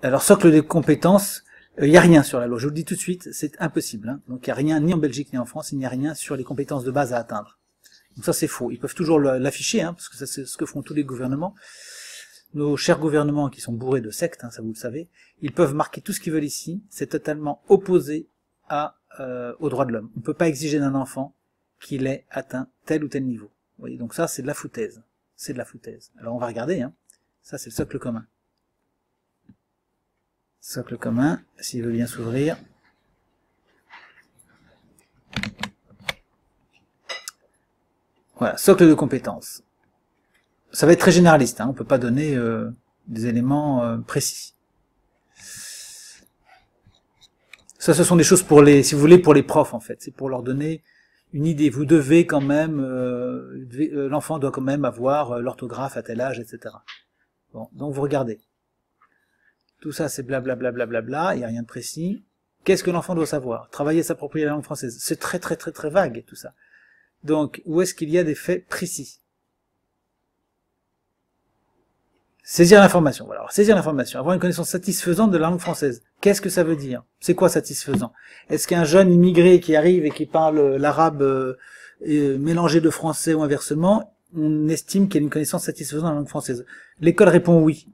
Alors, socle des compétences, il n'y a rien sur la loi. Je vous le dis tout de suite, c'est impossible. Hein. Donc, il n'y a rien ni en Belgique ni en France, il n'y a rien sur les compétences de base à atteindre. Donc ça, c'est faux. Ils peuvent toujours l'afficher, hein, parce que ça, c'est ce que font tous les gouvernements. Nos chers gouvernements qui sont bourrés de sectes, hein, ça vous le savez, ils peuvent marquer tout ce qu'ils veulent ici. C'est totalement opposé aux droits de l'homme. On ne peut pas exiger d'un enfant qu'il ait atteint tel ou tel niveau. Vous voyez, donc ça, c'est de la foutaise. C'est de la foutaise. Alors, on va regarder. Hein. Ça, c'est le socle commun. Socle commun, s'il veut bien s'ouvrir. Voilà, socle de compétences. Ça va être très généraliste, hein, on ne peut pas donner des éléments précis. Ça, ce sont des choses pour les, si vous voulez, pour les profs en fait. C'est pour leur donner une idée. Vous devez quand même, l'enfant doit quand même avoir l'orthographe à tel âge, etc. Bon, donc vous regardez. Tout ça, c'est blablabla, il n'y a rien de précis. Qu'est-ce que l'enfant doit savoir? Travailler sa propre langue française. C'est très vague, tout ça. Donc, où est-ce qu'il y a des faits précis? Saisir l'information. Voilà. Alors, saisir l'information. Avoir une connaissance satisfaisante de la langue française. Qu'est-ce que ça veut dire? C'est quoi satisfaisant? Est-ce qu'un jeune immigré qui arrive et qui parle l'arabe mélangé de français ou inversement, on estime qu'il y a une connaissance satisfaisante de la langue française? L'école répond oui.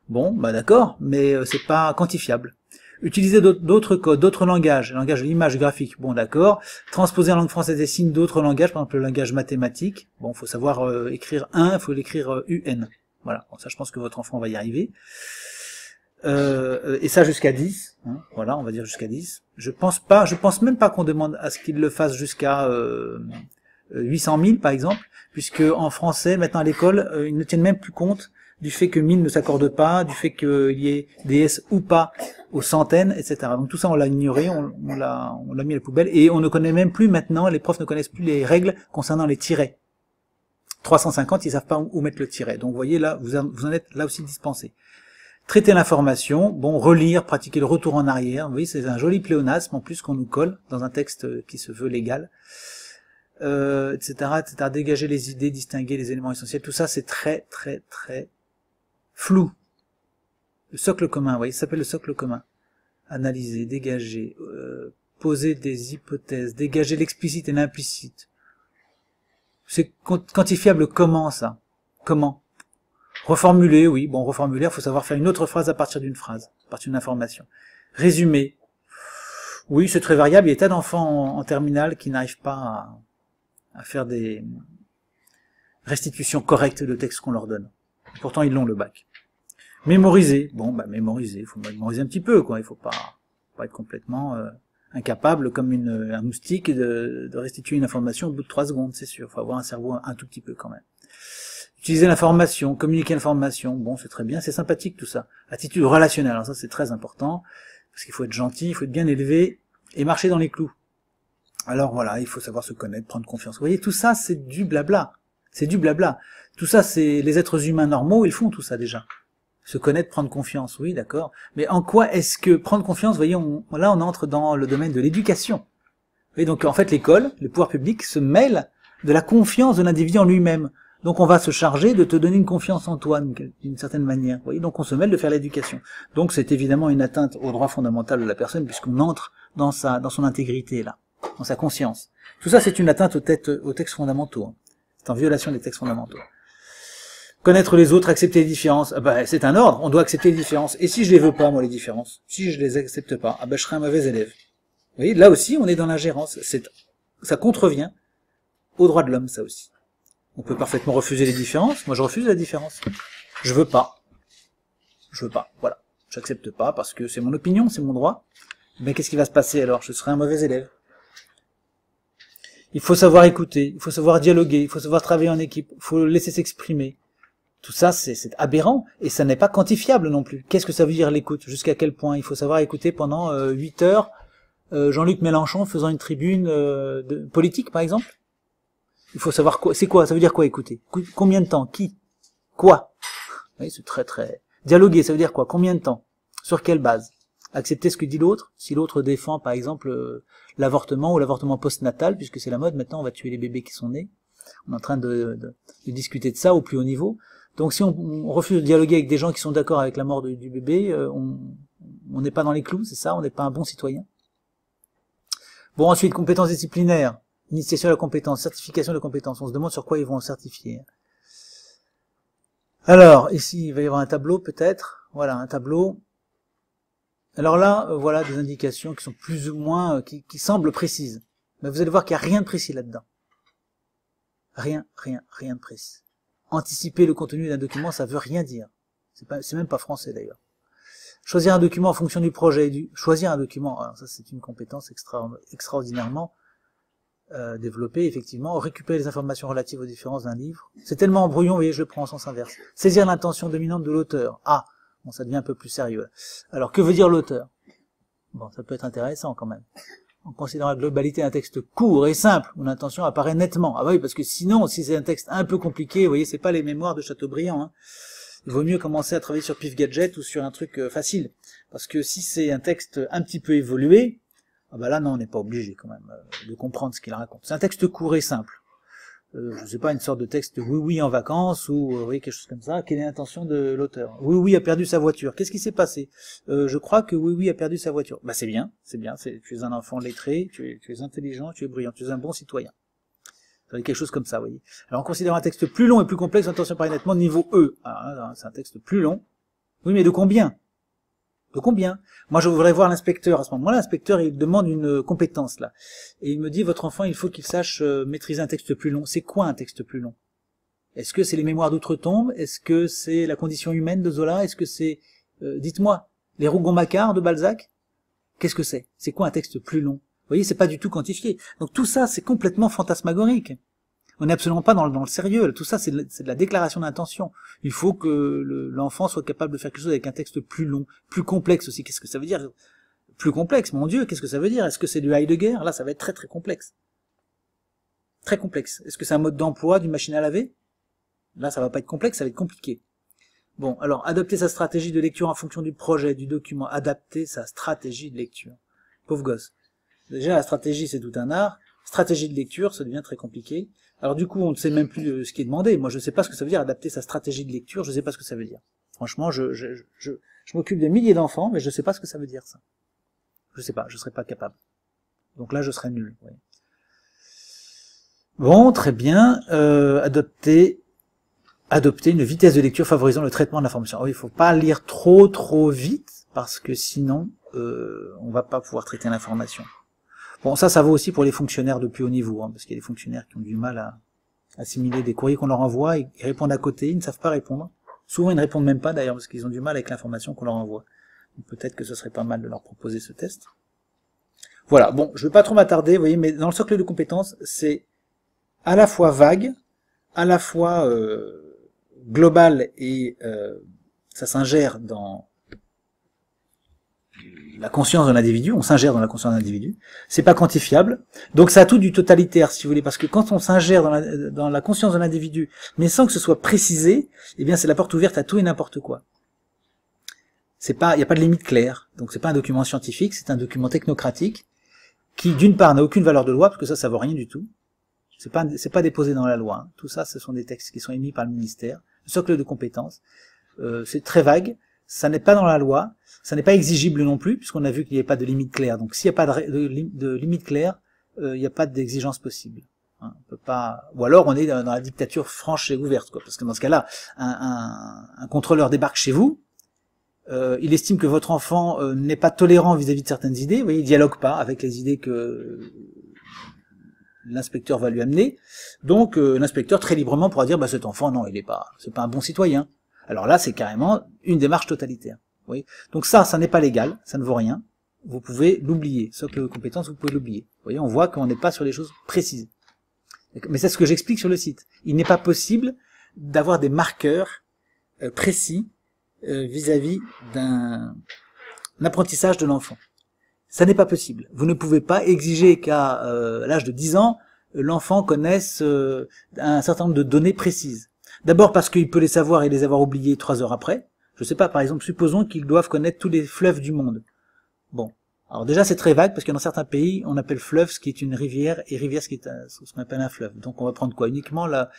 Bon, bah d'accord, mais c'est pas quantifiable. Utiliser d'autres codes, d'autres langages, langage de l'image graphique, bon d'accord. Transposer en langue française des signes d'autres langages, par exemple le langage mathématique. Bon, faut savoir écrire 1, faut l'écrire UN. Voilà, bon, ça je pense que votre enfant va y arriver. Et ça jusqu'à 10. Hein, voilà, on va dire jusqu'à 10. Je pense même pas qu'on demande à ce qu'il le fasse jusqu'à 800 000 par exemple, puisque en français, maintenant à l'école, ils ne tiennent même plus compte du fait que 1000 ne s'accorde pas, du fait qu'il y ait des S ou pas aux centaines, etc. Donc tout ça on l'a ignoré, on l'a mis à la poubelle, et on ne connaît même plus maintenant, les profs ne connaissent plus les règles concernant les tirets. 350, ils savent pas où mettre le tiret. Donc vous voyez là, vous en êtes là aussi dispensé. Traiter l'information, bon, relire, pratiquer le retour en arrière, vous voyez, c'est un joli pléonasme en plus qu'on nous colle dans un texte qui se veut légal. Etc., etc. Dégager les idées, distinguer les éléments essentiels, tout ça c'est très flou. Le socle commun, vous voyez, ça s'appelle le socle commun. Analyser, dégager, poser des hypothèses, dégager l'explicite et l'implicite. C'est quantifiable comment ça? Comment? Reformuler, oui, bon, reformuler, il faut savoir faire une autre phrase à partir d'une phrase, à partir d'une information. Résumer. Oui, c'est très variable, il y a des tas d'enfants en terminale qui n'arrivent pas à faire des restitutions correctes de textes qu'on leur donne. Pourtant, ils l'ont, le bac. Mémoriser. Bon, bah, mémoriser. Il faut mémoriser un petit peu, quoi. Il faut pas être complètement incapable, comme un moustique, de restituer une information au bout de 3 secondes, c'est sûr. Il faut avoir un cerveau un tout petit peu, quand même. Utiliser l'information, communiquer l'information. Bon, c'est très bien, c'est sympathique, tout ça. Attitude relationnelle. Alors ça, c'est très important. Parce qu'il faut être gentil, il faut être bien élevé et marcher dans les clous. Alors voilà, il faut savoir se connaître, prendre confiance. Vous voyez, tout ça, c'est du blabla. C'est du blabla. Tout ça, c'est les êtres humains normaux, ils font tout ça déjà. Se connaître, prendre confiance, oui, d'accord. Mais en quoi est-ce que prendre confiance, vous voyez, là on entre dans le domaine de l'éducation. Vous voyez, donc en fait l'école, le pouvoir public se mêle de la confiance de l'individu en lui-même. Donc on va se charger de te donner une confiance en toi, d'une certaine manière. Vous voyez, donc on se mêle de faire l'éducation. Donc c'est évidemment une atteinte au droit fondamental de la personne, puisqu'on entre dans son intégrité, là, dans sa conscience. Tout ça, c'est une atteinte aux textes fondamentaux. Hein. C'est en violation des textes fondamentaux. Connaître les autres, accepter les différences, c'est un ordre, on doit accepter les différences. Et si je les veux pas, moi, les différences, si je les accepte pas, je serai un mauvais élève. Vous voyez, là aussi, on est dans l'ingérence. Ça contrevient aux droits de l'homme, ça aussi. On peut parfaitement refuser les différences. Moi, je refuse la différence. Je veux pas. Je veux pas. Voilà. J'accepte pas parce que c'est mon opinion, c'est mon droit. Mais qu'est-ce qui va se passer alors? Je serai un mauvais élève. Il faut savoir écouter, il faut savoir dialoguer, il faut savoir travailler en équipe, il faut laisser s'exprimer. Tout ça, c'est aberrant, et ça n'est pas quantifiable non plus. Qu'est-ce que ça veut dire l'écoute? Jusqu'à quel point? Il faut savoir écouter pendant 8 heures Jean-Luc Mélenchon faisant une tribune politique, par exemple. Il faut savoir quoi. C'est quoi? Ça veut dire quoi écouter? Combien de temps? Qui? Quoi? Oui, c'est très... Dialoguer, ça veut dire quoi? Combien de temps? Sur quelle base? Accepter ce que dit l'autre. Si l'autre défend, par exemple, l'avortement ou l'avortement postnatal, puisque c'est la mode, maintenant on va tuer les bébés qui sont nés. On est en train de discuter de ça au plus haut niveau. Donc si on refuse de dialoguer avec des gens qui sont d'accord avec la mort du bébé, on n'est pas dans les clous, c'est ça, on n'est pas un bon citoyen. Bon, ensuite, compétences disciplinaires, initiation à la compétence, certification de la compétence. On se demande sur quoi ils vont en certifier. Alors, ici, il va y avoir un tableau peut-être. Voilà, un tableau. Alors là, voilà des indications qui sont plus ou moins, qui semblent précises. Mais vous allez voir qu'il n'y a rien de précis là-dedans. Rien de précis. Anticiper le contenu d'un document, ça veut rien dire. C'est même pas français d'ailleurs. Choisir un document en fonction du projet. Choisir un document, alors ça c'est une compétence extraordinairement développée, effectivement. Récupérer les informations relatives aux différences d'un livre. C'est tellement brouillon, vous voyez, je le prends en sens inverse. Saisir l'intention dominante de l'auteur. Ah, bon, ça devient un peu plus sérieux. Alors, que veut dire l'auteur? Bon, ça peut être intéressant quand même. En considérant la globalité d'un texte court et simple, où l'intention apparaît nettement. Ah bah oui, parce que sinon, si c'est un texte un peu compliqué, vous voyez, c'est pas les mémoires de Chateaubriand, hein. Il vaut mieux commencer à travailler sur Pif Gadget ou sur un truc facile. Parce que si c'est un texte un petit peu évolué, ah bah là, non, on n'est pas obligé quand même de comprendre ce qu'il raconte. C'est un texte court et simple. Je sais pas, une sorte de texte oui en vacances ou vous voyez, quelque chose comme ça. Quelle est l'intention de l'auteur? Oui a perdu sa voiture. Qu'est-ce qui s'est passé? Je crois que oui a perdu sa voiture. Bah c'est bien. Tu es un enfant lettré, tu es intelligent, tu es brillant, tu es un bon citoyen. Quelque chose comme ça, vous voyez. Alors en considérant un texte plus long et plus complexe, attention paraît nettement niveau E. Ah, c'est un texte plus long. Oui, mais de combien? De combien? Moi, je voudrais voir l'inspecteur. À ce moment-là, l'inspecteur, il demande une compétence, là. Et il me dit, votre enfant, il faut qu'il sache maîtriser un texte plus long. C'est quoi un texte plus long? Est-ce que c'est les mémoires d'outre-tombe? Est-ce que c'est la condition humaine de Zola? Est-ce que c'est, dites-moi, les Rougon-Macquart de Balzac? Qu'est-ce que c'est? C'est quoi un texte plus long? Vous voyez, c'est pas du tout quantifié. Donc tout ça, c'est complètement fantasmagorique. On n'est absolument pas dans le sérieux. Tout ça, c'est de la déclaration d'intention. Il faut que l'enfant soit capable de faire quelque chose avec un texte plus long, plus complexe aussi. Qu'est-ce que ça veut dire? Plus complexe, mon Dieu, qu'est-ce que ça veut dire? Est-ce que c'est du Heidegger? Là, ça va être très complexe. Très complexe. Est-ce que c'est un mode d'emploi d'une machine à laver? Là, ça va pas être complexe, ça va être compliqué. Bon, alors, adapter sa stratégie de lecture en fonction du projet, du document. Adapter sa stratégie de lecture. Pauvre gosse. Déjà, la stratégie, c'est tout un art. Stratégie de lecture, ça devient très compliqué. Alors du coup, on ne sait même plus ce qui est demandé. Moi, je ne sais pas ce que ça veut dire, adapter sa stratégie de lecture, je ne sais pas ce que ça veut dire. Franchement, je m'occupe de milliers d'enfants, mais je ne sais pas ce que ça veut dire, ça. Je sais pas, je ne serais pas capable. Donc là, je serais nul. Oui. Bon, très bien. Adopter une vitesse de lecture favorisant le traitement de l'information. Oh, il ne faut pas lire trop vite, parce que sinon, on ne va pas pouvoir traiter l'information. Bon, ça vaut aussi pour les fonctionnaires de plus haut niveau, hein, parce qu'il y a des fonctionnaires qui ont du mal à assimiler des courriers qu'on leur envoie, ils répondent à côté, ils ne savent pas répondre. Souvent, ils ne répondent même pas, d'ailleurs, parce qu'ils ont du mal avec l'information qu'on leur envoie. Peut-être que ce serait pas mal de leur proposer ce test. Voilà, bon, je ne vais pas trop m'attarder, vous voyez, mais dans le socle de compétences, c'est à la fois vague, à la fois global, et ça s'ingère dans la conscience de l'individu, on s'ingère dans la conscience de l'individu, c'est pas quantifiable, donc ça a tout du totalitaire, si vous voulez, parce que quand on s'ingère dans la conscience de l'individu, mais sans que ce soit précisé, eh bien c'est la porte ouverte à tout et n'importe quoi. Il n'y a pas de limite claire, donc c'est pas un document scientifique, c'est un document technocratique, qui d'une part n'a aucune valeur de loi, parce que ça vaut rien du tout, c'est pas déposé dans la loi, hein. Tout ça ce sont des textes qui sont émis par le ministère, le socle de compétences, c'est très vague, ça n'est pas dans la loi, ça n'est pas exigible non plus, puisqu'on a vu qu'il n'y avait pas de limite claire. Donc s'il n'y a pas de limite claire, il n'y a pas d'exigence possible. Hein, on peut pas. Ou alors on est dans la dictature franche et ouverte, quoi. Parce que dans ce cas-là, un contrôleur débarque chez vous, il estime que votre enfant n'est pas tolérant vis-à-vis de certaines idées, vous voyez, il dialogue pas avec les idées que l'inspecteur va lui amener. Donc l'inspecteur très librement pourra dire, bah cet enfant, non, c'est pas un bon citoyen. Alors là, c'est carrément une démarche totalitaire. Oui. Donc ça n'est pas légal, ça ne vaut rien. Vous pouvez l'oublier. Socle de compétences, vous pouvez l'oublier. Vous voyez, on voit qu'on n'est pas sur des choses précises. Mais c'est ce que j'explique sur le site. Il n'est pas possible d'avoir des marqueurs précis vis-à-vis d'un apprentissage de l'enfant. Ça n'est pas possible. Vous ne pouvez pas exiger qu'à l'âge de 10 ans, l'enfant connaisse un certain nombre de données précises. D'abord parce qu'il peut les savoir et les avoir oubliées 3 heures après. Je sais pas, par exemple, supposons qu'ils doivent connaître tous les fleuves du monde. Bon. Alors déjà, c'est très vague, parce que dans certains pays, on appelle fleuve ce qui est une rivière, et rivière ce qui est ce qu'on appelle un fleuve. Donc on va prendre quoi? Uniquement la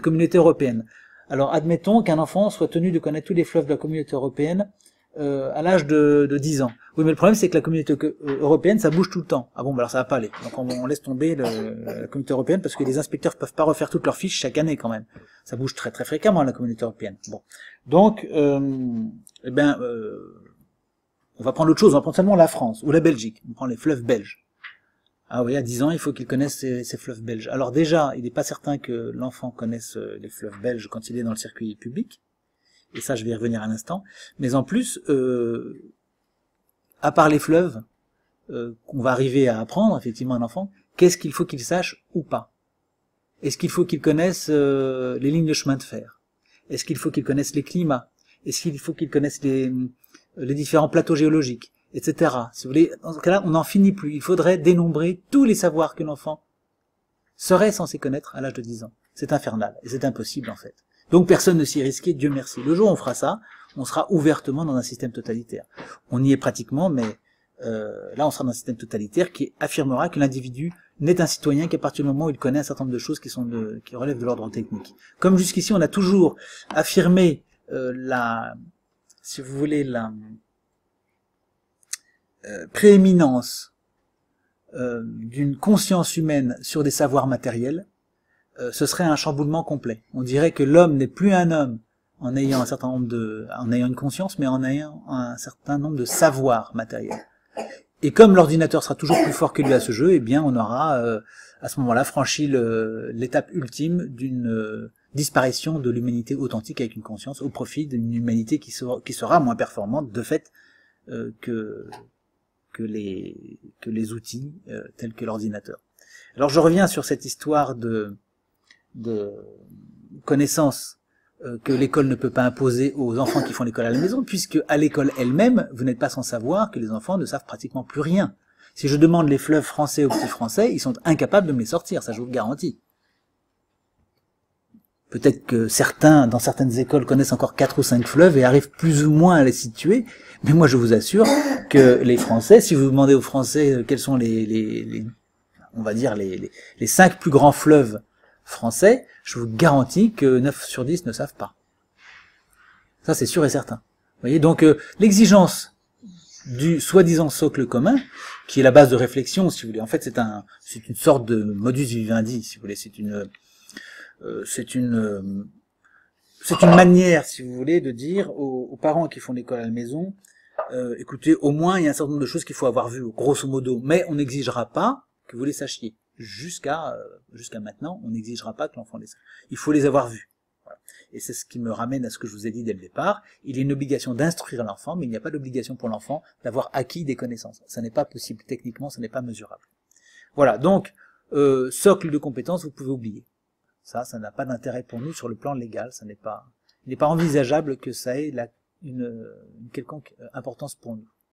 communauté européenne. Alors, admettons qu'un enfant soit tenu de connaître tous les fleuves de la communauté européenne à l'âge de 10 ans. Oui, mais le problème, c'est que la communauté européenne, ça bouge tout le temps. Ah bon, bah alors ça va pas aller. Donc on laisse tomber la communauté européenne parce que les inspecteurs peuvent pas refaire toutes leurs fiches chaque année quand même. Ça bouge très très fréquemment, la communauté européenne. Bon, donc, eh ben, on va prendre autre chose. On va prendre seulement la France ou la Belgique. On prend les fleuves belges. Ah oui, à 10 ans, il faut qu'il connaisse ces fleuves belges. Alors déjà, il n'est pas certain que l'enfant connaisse les fleuves belges quand il est dans le circuit public. Et ça, je vais y revenir un instant. Mais en plus, à part les fleuves, qu'on va arriver à apprendre, effectivement, à un enfant, qu'est-ce qu'il faut qu'il sache ou pas? Est-ce qu'il faut qu'il connaisse les lignes de chemin de fer? Est-ce qu'il faut qu'il connaisse les climats? Est-ce qu'il faut qu'il connaisse les différents plateaux géologiques, etc. Si vous voulez, dans ce cas-là, on n'en finit plus. Il faudrait dénombrer tous les savoirs que l'enfant serait censé connaître à l'âge de 10 ans. C'est infernal, et c'est impossible en fait. Donc personne ne s'y risquait, Dieu merci. Le jour où on fera ça, on sera ouvertement dans un système totalitaire. On y est pratiquement, mais là on sera dans un système totalitaire qui affirmera que l'individu n'est un citoyen qu'à partir du moment où il connaît un certain nombre de choses qui relèvent de l'ordre technique. Comme jusqu'ici on a toujours affirmé si vous voulez, la prééminence d'une conscience humaine sur des savoirs matériels, ce serait un chamboulement complet. On dirait que l'homme n'est plus un homme en ayant en ayant une conscience, mais en ayant un certain nombre de savoirs matériels. Et comme l'ordinateur sera toujours plus fort que lui à ce jeu, eh bien, on aura à ce moment-là franchi l'étape ultime d'une disparition de l'humanité authentique avec une conscience au profit d'une humanité qui sera moins performante de fait que les outils tels que l'ordinateur. Alors je reviens sur cette histoire de connaissances que l'école ne peut pas imposer aux enfants qui font l'école à la maison, puisque à l'école elle-même, vous n'êtes pas sans savoir que les enfants ne savent pratiquement plus rien. Si je demande les fleuves français aux petits français, ils sont incapables de me les sortir, ça je vous le garantis. Peut-être que certains, dans certaines écoles, connaissent encore 4 ou 5 fleuves et arrivent plus ou moins à les situer, mais moi je vous assure que les Français, si vous demandez aux Français quels sont on va dire les 5 plus grands fleuves français, je vous garantis que 9 sur 10 ne savent pas. Ça, c'est sûr et certain. Vous voyez, donc l'exigence du soi-disant socle commun, qui est la base de réflexion, si vous voulez. En fait, c'est une sorte de modus vivendi, si vous voulez. C'est une manière, si vous voulez, de dire aux parents qui font l'école à la maison, écoutez, au moins, il y a un certain nombre de choses qu'il faut avoir vues, grosso modo, mais on n'exigera pas que vous les sachiez. Jusqu'à maintenant, on n'exigera pas que l'enfant les sache. Il faut les avoir vus. Voilà. Et c'est ce qui me ramène à ce que je vous ai dit dès le départ. Il y a une obligation d'instruire l'enfant, mais il n'y a pas d'obligation pour l'enfant d'avoir acquis des connaissances. Ça n'est pas possible. Techniquement, ça n'est pas mesurable. Voilà. Donc, socle de compétences, vous pouvez oublier. Ça n'a pas d'intérêt pour nous sur le plan légal. Il n'est pas envisageable que ça ait une quelconque importance pour nous.